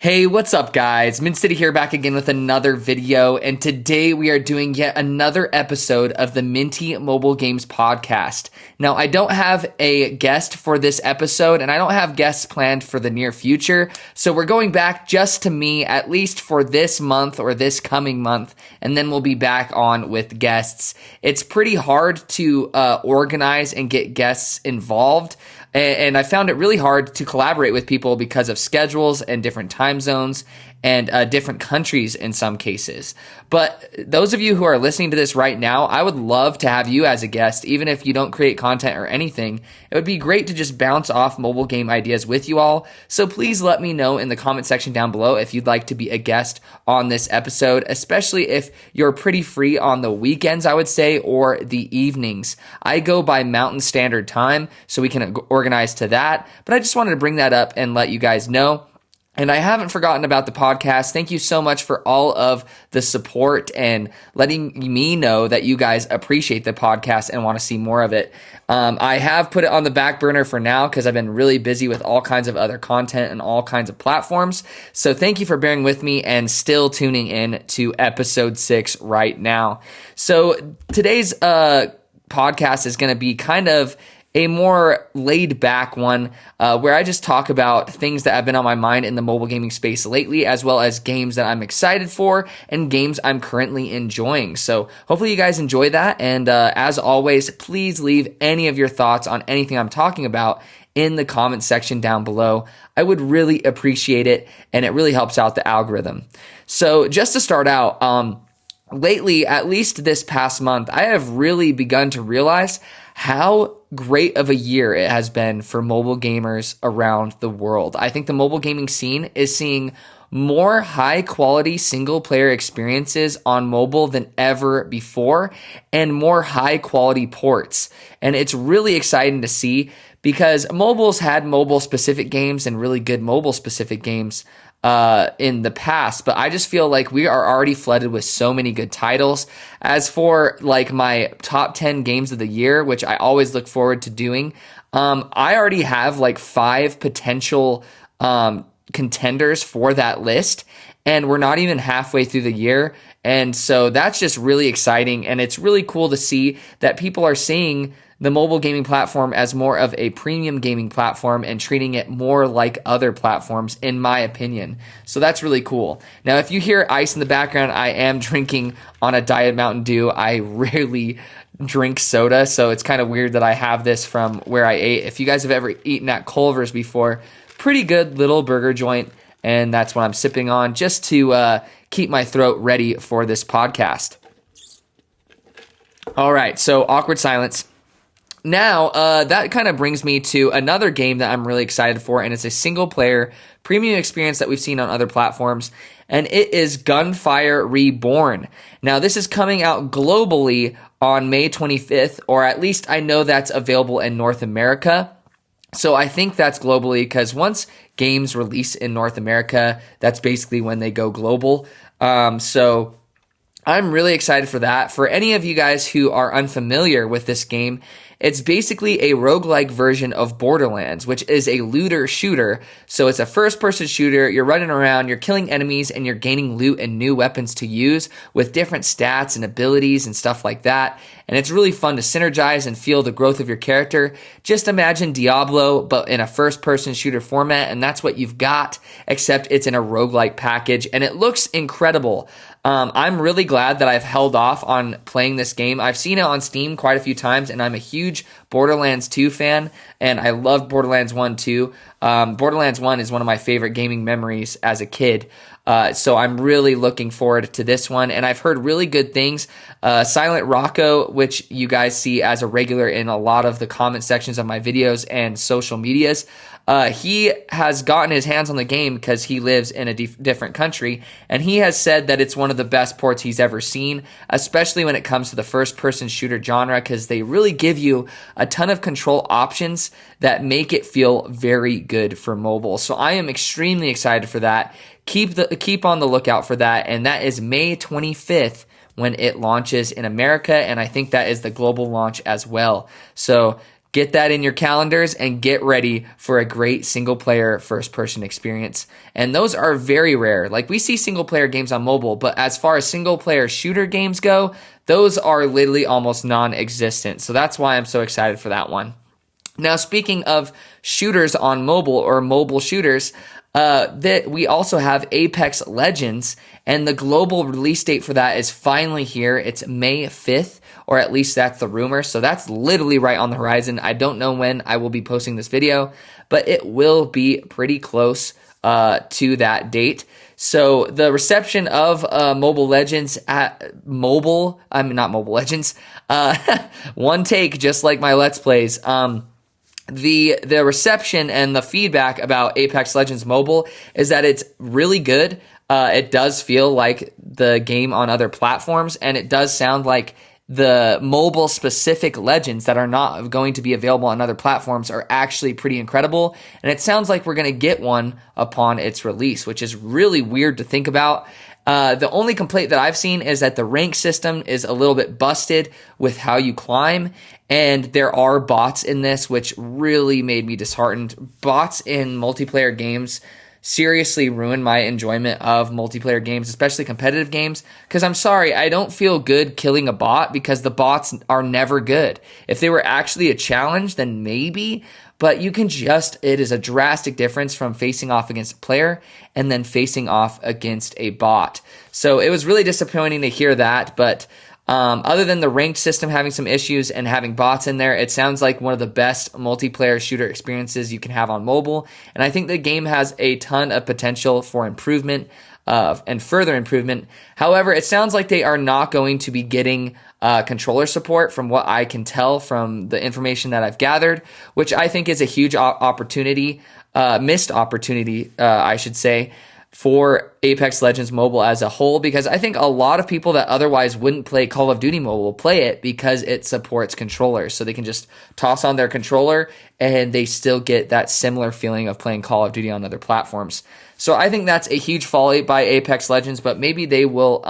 Hey, what's up guys? Minty here back again with another video, and today we are doing yet another episode of the Minty Mobile Games Podcast. Now, I don't have a guest for this episode, and I don't have guests planned for the near future, so we're going back just to me, at least for this month or this coming month, and then we'll be back on with guests. It's pretty hard to organize and get guests involved. And I found it really hard to collaborate with people because of schedules and different time zones and different countries in some cases. But those of you who are listening to this right now, I would love to have you as a guest, even if you don't create content or anything. It would be great to just bounce off mobile game ideas with you all. So please let me know in the comment section down below if you'd like to be a guest on this episode, especially if you're pretty free on the weekends, I would say, or the evenings. I go by Mountain Standard Time, so we can organize to that. But I just wanted to bring that up and let you guys know. And I haven't forgotten about the podcast. Thank you so much for all of the support and letting me know that you guys appreciate the podcast and want to see more of it. I have put it on the back burner for now because I've been really busy with all kinds of other content and all kinds of platforms. So thank you for bearing with me and still tuning in to episode 6 right now. So today's podcast is going to be kind of a more laid back one where I just talk about things that have been on my mind in the mobile gaming space lately, as well as games that I'm excited for and games I'm currently enjoying. So hopefully you guys enjoy that. And as always, please leave any of your thoughts on anything I'm talking about in the comment section down below. I would really appreciate it, and it really helps out the algorithm. So just to start out, lately, at least this past month, I have really begun to realize how great of a year it has been for mobile gamers around the world. I think the mobile gaming scene is seeing more high quality single player experiences on mobile than ever before, and more high quality ports. And it's really exciting to see because mobile's had mobile specific games and really good mobile specific games in the past, but I just feel like we are already flooded with so many good titles. As for like my top 10 games of the year, which I always look forward to doing, I already have like 5 potential contenders for that list, and we're not even halfway through the year. And so that's just really exciting, and it's really cool to see that people are seeing the mobile gaming platform as more of a premium gaming platform and treating it more like other platforms, in my opinion. So that's really cool. Now, if you hear ice in the background, I am drinking on a Diet Mountain Dew. I rarely drink soda, so it's kind of weird that I have this from where I ate. If you guys have ever eaten at Culver's before, pretty good little burger joint, and that's what I'm sipping on just to keep my throat ready for this podcast. All right, so awkward silence. Now, that kind of brings me to another game that I'm really excited for, and it's a single-player premium experience that we've seen on other platforms, and it is Gunfire Reborn. Now, this is coming out globally on May 25th, or at least I know that's available in North America. So I think that's globally because once games release in North America, that's basically when they go global. So I'm really excited for that. For any of you guys who are unfamiliar with this game, it's basically a roguelike version of Borderlands, which is a looter shooter. So it's a first-person shooter. You're running around, you're killing enemies, and you're gaining loot and new weapons to use with different stats and abilities and stuff like that. And it's really fun to synergize and feel the growth of your character. Just imagine Diablo, but in a first-person shooter format, and that's what you've got, except it's in a roguelike package, and it looks incredible. I'm really glad that I've held off on playing this game. I've seen it on Steam quite a few times, and I'm a huge Borderlands 2 fan, and I love Borderlands 1 too. Borderlands 1 is one of my favorite gaming memories as a kid. So I'm really looking forward to this one, and I've heard really good things. Silent Rocco, which you guys see as a regular in a lot of the comment sections of my videos and social medias, he has gotten his hands on the game because he lives in a different country, and he has said that it's one of the best ports he's ever seen, especially when it comes to the first-person shooter genre, because they really give you a ton of control options that make it feel very good for mobile. So I am extremely excited for that. Keep on the lookout for that, and that is May 25th when it launches in America, and I think that is the global launch as well. So get that in your calendars and get ready for a great single player first person experience. And those are very rare. Like, we see single player games on mobile, but as far as single player shooter games go, those are literally almost non-existent. So that's why I'm so excited for that one. Now, speaking of shooters on mobile or mobile shooters, that we also have Apex Legends, and the global release date for that is finally here. It's May 5th, or at least that's the rumor. So that's literally right on the horizon. I don't know when I will be posting this video, but it will be pretty close to that date. So the reception of Mobile Legends not Mobile Legends, one take, just like my Let's Plays. The reception and the feedback about Apex Legends Mobile is that it's really good. It does feel like the game on other platforms, and it does sound like the mobile specific legends that are not going to be available on other platforms are actually pretty incredible. And it sounds like we're going to get one upon its release, which is really weird to think about. The only complaint that I've seen is that the rank system is a little bit busted with how you climb, and there are bots in this, which really made me disheartened. Bots in multiplayer games seriously ruin my enjoyment of multiplayer games, especially competitive games, because I'm sorry, I don't feel good killing a bot because the bots are never good. If they were actually a challenge, then maybe, but it is a drastic difference from facing off against a player and then facing off against a bot. So it was really disappointing to hear that, but other than the ranked system having some issues and having bots in there, it sounds like one of the best multiplayer shooter experiences you can have on mobile. And I think the game has a ton of potential for improvement and further improvement. However, it sounds like they are not going to be getting controller support from what I can tell from the information that I've gathered, which I think is a huge missed opportunity, I should say, for Apex Legends Mobile as a whole, because I think a lot of people that otherwise wouldn't play Call of Duty Mobile will play it because it supports controllers. So they can just toss on their controller and they still get that similar feeling of playing Call of Duty on other platforms. So I think that's a huge folly by Apex Legends, but maybe they will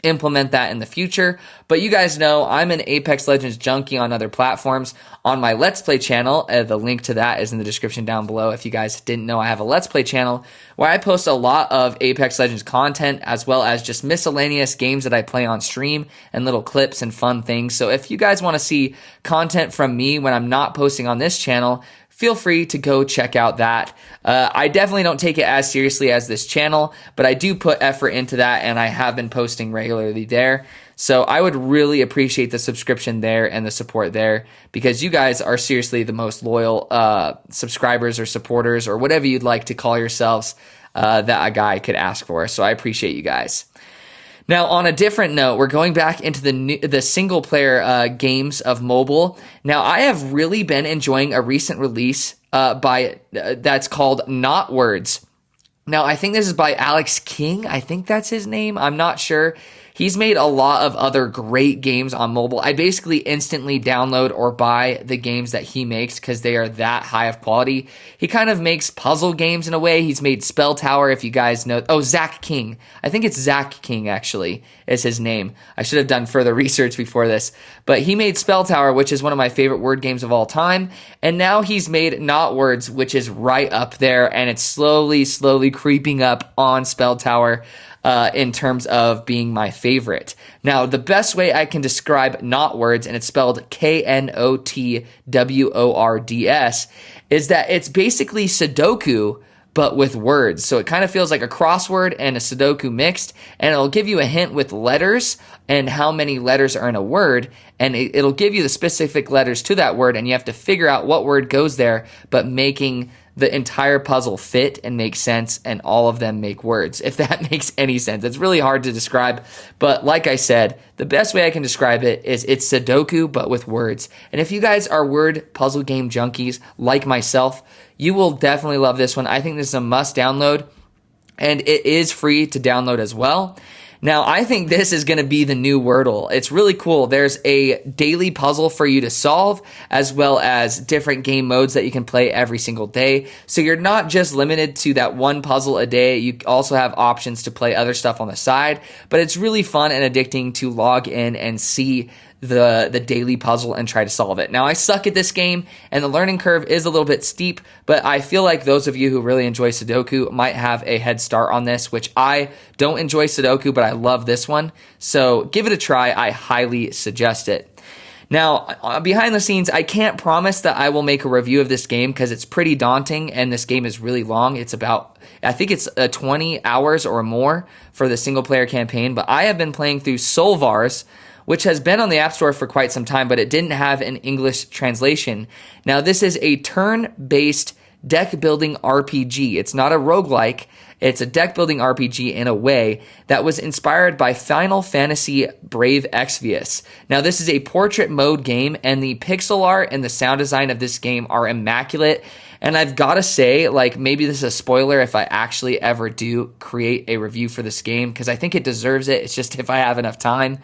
implement that in the future. But you guys know I'm an Apex Legends junkie on other platforms. On my Let's Play channel, the link to that is in the description down below. If you guys didn't know, I have a Let's Play channel where I post a lot of Apex Legends content, as well as just miscellaneous games that I play on stream and little clips and fun things. So if you guys want to see content from me when I'm not posting on this channel, feel free to go check out that. I definitely don't take it as seriously as this channel, but I do put effort into that, and I have been posting regularly there. So I would really appreciate the subscription there and the support there, because you guys are seriously the most loyal subscribers or supporters or whatever you'd like to call yourselves that a guy could ask for. So I appreciate you guys. Now, on a different note, we're going back into the single-player games of mobile. Now, I have really been enjoying a recent release that's called Not Words. Now, I think this is by Alex King. I think that's his name. I'm not sure. He's made a lot of other great games on mobile. I basically instantly download or buy the games that he makes because they are that high of quality. He kind of makes puzzle games in a way. He's made Spell Tower, if you guys know. Oh, Zach King. I think it's Zach King, actually, is his name. I should have done further research before this. But he made Spell Tower, which is one of my favorite word games of all time. And now he's made Not Words, which is right up there. And it's slowly creeping up on Spell Tower in terms of being my favorite. Now, the best way I can describe Not Words, and it's spelled Knotwords, is that it's basically Sudoku, but with words. So it kind of feels like a crossword and a Sudoku mixed, and it'll give you a hint with letters and how many letters are in a word, and it'll give you the specific letters to that word, and you have to figure out what word goes there, but making the entire puzzle fit and make sense, and all of them make words, if that makes any sense. It's really hard to describe, but like I said, the best way I can describe it is it's Sudoku, but with words. And if you guys are word puzzle game junkies like myself, you will definitely love this one. I think this is a must download, and it is free to download as well. Now, I think this is going to be the new Wordle. It's really cool. There's a daily puzzle for you to solve, as well as different game modes that you can play every single day. So you're not just limited to that one puzzle a day. You also have options to play other stuff on the side. But it's really fun and addicting to log in and see the daily puzzle and try to solve it. Now, I suck at this game, and the learning curve is a little bit steep, but I feel like those of you who really enjoy Sudoku might have a head start on this, which I don't enjoy Sudoku, but I love this one. So give it a try. I highly suggest it. Now, behind the scenes, I can't promise that I will make a review of this game because it's pretty daunting and this game is really long. It's about, I think it's 20 hours or more for the single player campaign, but I have been playing through Soulvars, which has been on the App Store for quite some time, but it didn't have an English translation. Now, this is a turn-based deck building RPG. It's not a roguelike. It's a deck building RPG in a way that was inspired by Final Fantasy Brave Exvius. Now, this is a portrait mode game, and the pixel art and the sound design of this game are immaculate. And I've got to say, like, maybe this is a spoiler if I actually ever do create a review for this game, because I think it deserves it. It's just if I have enough time.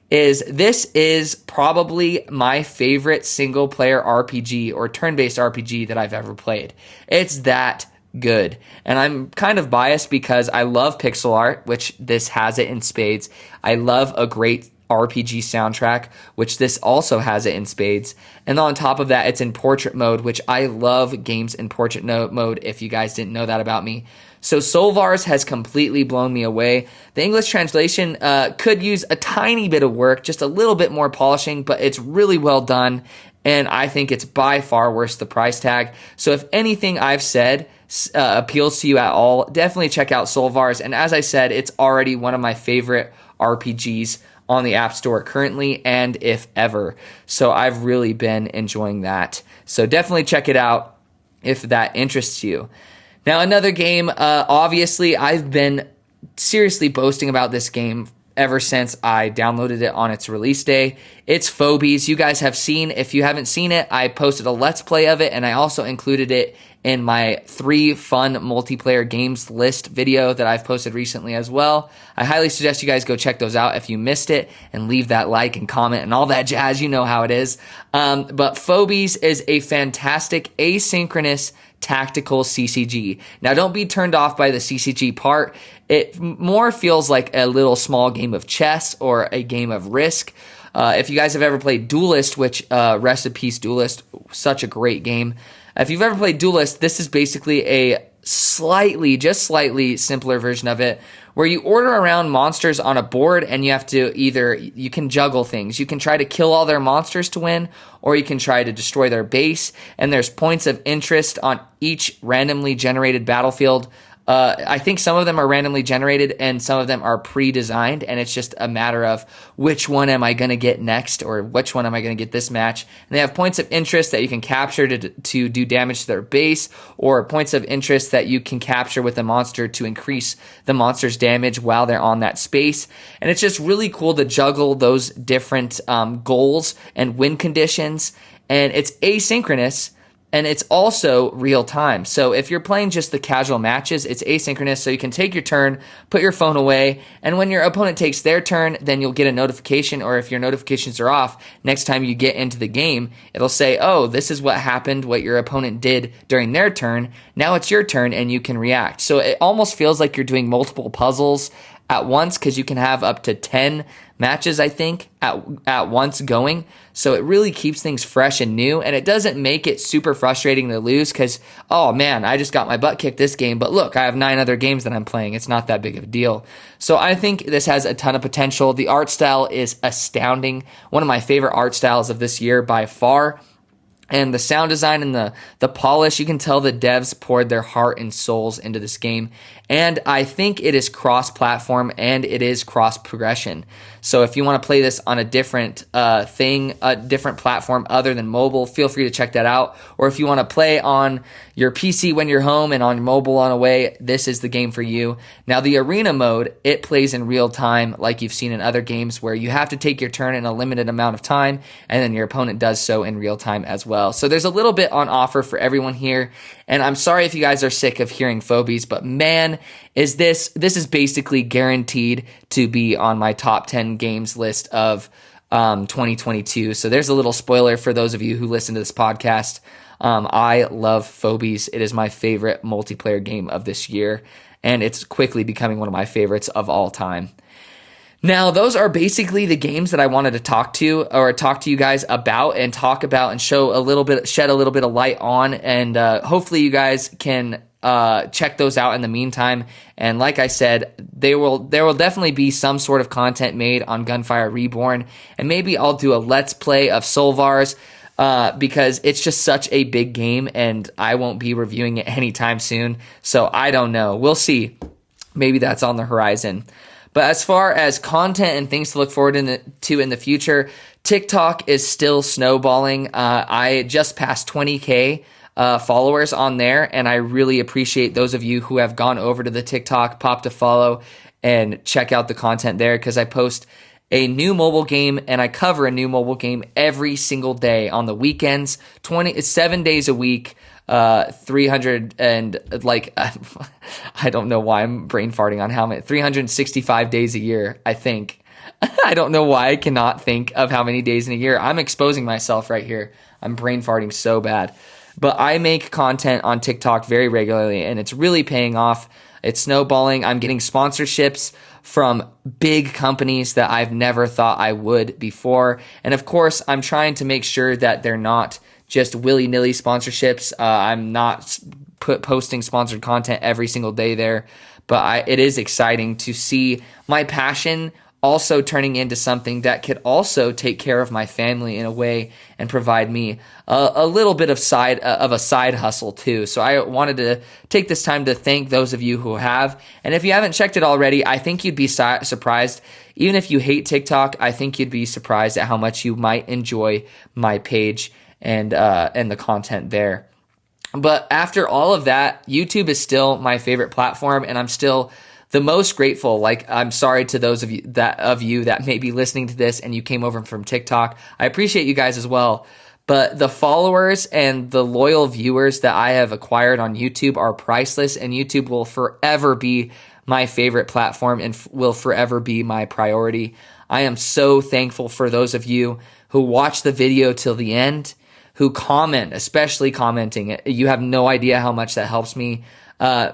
This is probably my favorite single player RPG or turn-based RPG that I've ever played. It's that good. And I'm kind of biased because I love pixel art, which this has it in spades. I love a great RPG soundtrack, which this also has it in spades. And on top of that, it's in portrait mode, which I love games in portrait mode, if you guys didn't know that about me. So Soulvars has completely blown me away. The English translation could use a tiny bit of work, just a little bit more polishing, but it's really well done. And I think it's by far worth the price tag. So if anything I've said appeals to you at all, definitely check out Soulvars. And as I said, it's already one of my favorite RPGs on the App Store currently and if ever. So I've really been enjoying that. So definitely check it out if that interests you. Now, another game, obviously, I've been seriously boasting about this game ever since I downloaded it on its release day. It's Phobies. You guys have seen. If you haven't seen it, I posted a Let's Play of it, and I also included it in my 3 fun multiplayer games list video that I've posted recently as well. I highly suggest you guys go check those out if you missed it, and leave that like and comment and all that jazz. You know how it is. But Phobies is a fantastic asynchronous tactical CCG. Now, don't be turned off by the CCG part. It more feels like a little small game of chess or a game of Risk. If you guys have ever played Duelist, which rest in peace Duelist, such a great game. If you've ever played Duelist, this is basically a just slightly simpler version of it, where you order around monsters on a board and you have to you can juggle things. You can try to kill all their monsters to win, or you can try to destroy their base, and there's points of interest on each randomly generated battlefield. I think some of them are randomly generated and some of them are pre-designed, and it's just a matter of which one am I going to get next, or which one am I going to get this match. And they have points of interest that you can capture to do damage to their base, or points of interest that you can capture with the monster to increase the monster's damage while they're on that space. And it's just really cool to juggle those different goals and win conditions. And it's asynchronous. And it's also real time. So if you're playing just the casual matches, it's asynchronous. So you can take your turn, put your phone away, and when your opponent takes their turn, then you'll get a notification. Or if your notifications are off, next time you get into the game, it'll say, oh, this is what happened, what your opponent did during their turn. Now it's your turn and you can react. So it almost feels like you're doing multiple puzzles at once, because you can have up to 10 matches, I think, at once going. So it really keeps things fresh and new, and it doesn't make it super frustrating to lose because, oh man, I just got my butt kicked this game, but look, I have 9 other games that I'm playing. It's not that big of a deal. So I think this has a ton of potential. The art style is astounding. One of my favorite art styles of this year by far. And the sound design and the polish, you can tell the devs poured their heart and souls into this game. And I think it is cross-platform and it is cross-progression. So if you want to play this on a different a different platform other than mobile, feel free to check that out. Or if you want to play on your PC when you're home and on mobile on the way, this is the game for you. Now, the arena mode, it plays in real time like you've seen in other games where you have to take your turn in a limited amount of time, and then your opponent does so in real time as well. So there's a little bit on offer for everyone here. And I'm sorry if you guys are sick of hearing Phobies, but man, is this is basically guaranteed to be on my top 10 games list of 2022. So there's a little spoiler for those of you who listen to this podcast. I love Phobies. It is my favorite multiplayer game of this year, and it's quickly becoming one of my favorites of all time. Now, those are basically the games that I wanted to talk to you guys about and shed a little bit of light on. And hopefully you guys can check those out in the meantime. And like I said, there will definitely be some sort of content made on Gunfire Reborn. And maybe I'll do a Let's Play of Soulvars because it's just such a big game and I won't be reviewing it anytime soon. So I don't know. We'll see. Maybe that's on the horizon. But as far as content and things to look forward to in the future, TikTok is still snowballing. I just passed 20K followers on there, and I really appreciate those of you who have gone over to the TikTok, popped a follow, and check out the content there because I post a new mobile game and I cover a new mobile game every single day on the weekends, 7 days a week. 300 and I don't know why I'm brain farting on how many 365 days a year, I think. I don't know why I cannot think of how many days in a year. I'm exposing myself right here. I'm brain farting so bad. But I make content on TikTok very regularly and it's really paying off. It's snowballing. I'm getting sponsorships from big companies that I've never thought I would before. And of course, I'm trying to make sure that they're not just willy-nilly sponsorships. I'm not posting sponsored content every single day there, but it is exciting to see my passion also turning into something that could also take care of my family in a way and provide me a little bit of a side hustle too. So I wanted to take this time to thank those of you who have. And if you haven't checked it already, I think you'd be surprised. Even if you hate TikTok, I think you'd be surprised at how much you might enjoy my page and the content there. But after all of that, YouTube is still my favorite platform, and I'm still the most grateful. Like, I'm sorry to those of you that may be listening to this and you came over from TikTok. I appreciate you guys as well. But the followers and the loyal viewers that I have acquired on YouTube are priceless, and YouTube will forever be my favorite platform and will forever be my priority. I am so thankful for those of you who watch the video till the end, who comment, especially commenting. You have no idea how much that helps me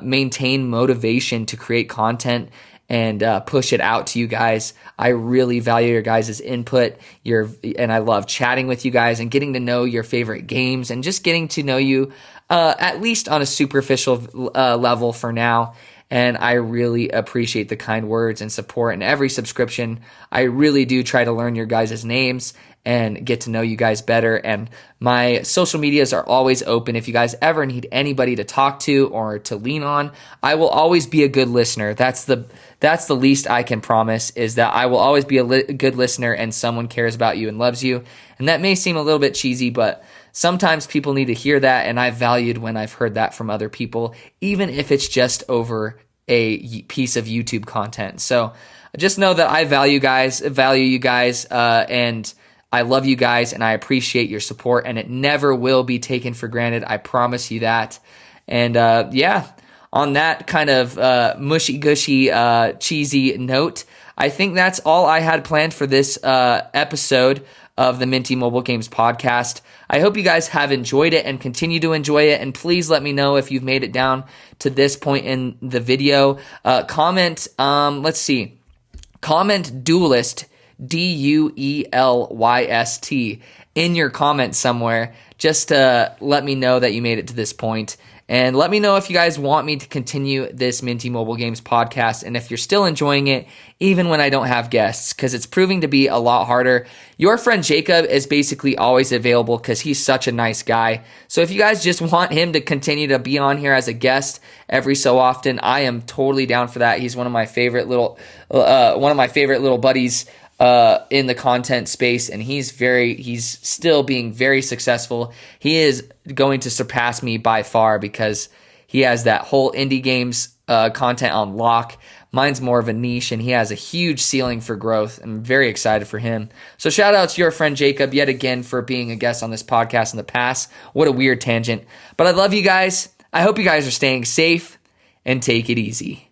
maintain motivation to create content and push it out to you guys. I really value your guys' input. And I love chatting with you guys and getting to know your favorite games and just getting to know you at least on a superficial level for now. And I really appreciate the kind words and support and every subscription. I really do try to learn your guys' names and get to know you guys better. And my social medias are always open. If you guys ever need anybody to talk to or to lean on, I will always be a good listener. That's the least I can promise, is that I will always be a good listener and someone cares about you and loves you. And that may seem a little bit cheesy, but sometimes people need to hear that, and I've valued when I've heard that from other people, even if it's just over a piece of YouTube content. So just know that I value you guys, and I love you guys, and I appreciate your support, and it never will be taken for granted. I promise you that. And on that kind of mushy-gushy, cheesy note, I think that's all I had planned for this episode of the Minty Mobile Games Podcast. I hope you guys have enjoyed it and continue to enjoy it, and please let me know if you've made it down to this point in the video. Comment Duelist, Duelyst, in your comments somewhere, just to let me know that you made it to this point. And let me know if you guys want me to continue this Minty Mobile Games Podcast, and if you're still enjoying it, even when I don't have guests, because it's proving to be a lot harder. Your friend Jacob is basically always available because he's such a nice guy. So if you guys just want him to continue to be on here as a guest every so often, I am totally down for that. He's one of my favorite little buddies in the content space, and he's still being very successful. He is going to surpass me by far because he has that whole indie games content on lock. Mine's more of a niche, and he has a huge ceiling for growth. I'm very excited for him. So shout out to your friend Jacob yet again for being a guest on this podcast in the past. What a weird tangent. But I love you guys. I hope you guys are staying safe, and take it easy.